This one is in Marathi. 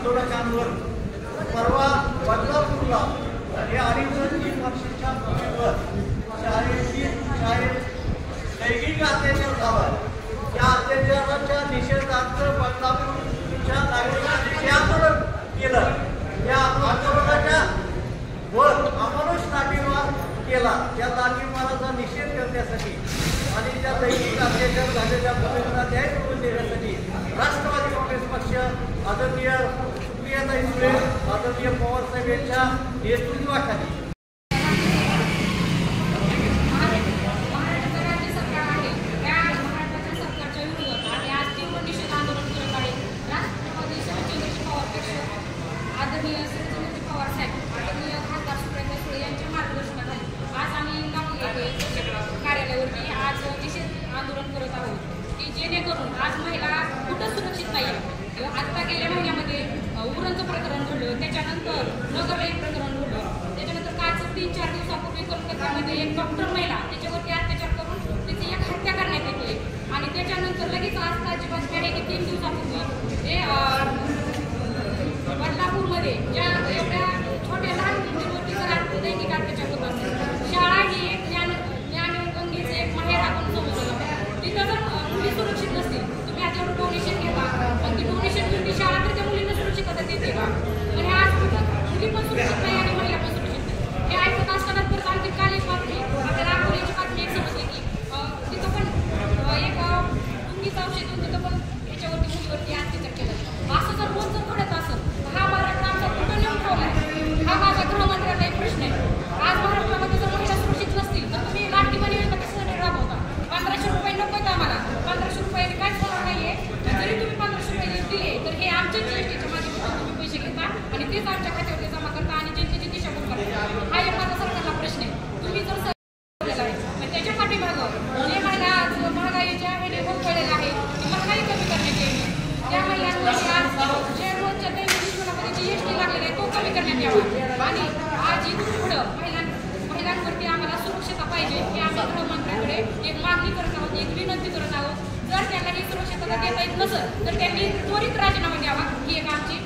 आंदोलकांवर परवा बदलापूरला हे अडीचशे वर्षाच्या भूमीवर शाळेत लैंगिक अत्याचार झाला। या अत्याचाराच्या निषेधार्थ बदलापूरच्या नागरिकांनी आंदोलन केलं। या आंदोलनाच्या वर अमानुष लाठीमार केला। त्या लाठीमाराचा निषेध करण्यासाठी आणि त्या लैंगिक अत्याचार झालेल्या भूमीला न्याय मिळवून देण्यासाठी राष्ट्रवादी काँग्रेस पक्ष आदरणीय सुप्रियाताई सुळे आदरणीय पवार साहेब यांच्या नेतृत्वाखाली जेणेकरून आज महिला कुठं सुरक्षित नाही आहे। आता गेल्या महिन्यामध्ये उरणचं प्रकरण घडलं, त्याच्यानंतर नगरला एक प्रकरण घडलं, त्याच्यानंतर काल 3-4 दिवसापूर्वी कोलकात्यामध्ये एक डॉक्टर महिला त्याच्यावरती अत्याचार करून तिची एक हत्या करण्यात येते। आणि त्याच्यानंतर लगेच आज ताजी बातमी आहे की 3 दिवसापूर्वी हे बदलापूरमध्ये ज्या एवढ्या छोट्या लहान मुलींवरती जर लैंगिक अत्याचार होत असेल, शाळा ही एक ज्ञानगंगेचे एक माहेर आपण समजलं, तिथं जर मुली सुरक्षित नसतील, तुम्ही आता एवढं डोनेशन घेता पण ती डोनेशन घेऊन ती शाळा तर त्या मुलींना सुरक्षितता देते का? तर हे आज मुली पण सुरक्षित नाही आणि महिला पण सुरक्षित नाही। हे ऐकत असताना परत आणखी काल एक बातमी आपल्या नागपूरची बातमी एक समजली की तिथं पण एक मुंगीचं औषध देऊन तिथं पण त्याच्यावरती मुलीवरती अत्याचार केला। असं जर रोज जर घडत असेल हा महाराष्ट्र आमचा कुठं नेऊन ठेवलाय? हा माझा गृहमंत्र्याचा एक प्रश्न आहे। आज महाराष्ट्रामध्ये जर महिला सुरक्षित नसतील तर तुम्ही लाडकी योजना कशासाठी राबवता? 1500 रुपये नको आहेत आम्हाला, 1500 रुपयाने काहीच होणार नाहीये। जरी तुम्ही 1500 रुपये दिले तर हे आमच्या जीएसटीच्या माध्यमातून तुम्ही पैसे घेता आणि तेच आमच्या खात्यावरती जमा करता आणि जनतेची दिशाभूल करता। हा एक माझा सरकारला प्रश्न आहे। तुम्ही जर त्याच्या पाठीमागं जे महिला आज महागाईच्या ह्याने होतलेला आहे ती महागाई कमी करण्यात यावी, त्या महिलांमध्ये आज जे रोजच्या दैनंदिन जीवनामध्ये जीएसटी लागलेला आहे तो कमी करण्यात यावा आणि आज इथून पुढं महिलांवरती आम्हाला सुरक्षितता पाहिजे हे आम्ही गृहमंत्र्यांकडे एक मागणी करत आहोत, एक विनंती करत आहोत। जर त्यांना ही सुरक्षितता देता येत नसेल तर त्यांनी त्वरित राजीनामा द्यावा ही एक आमची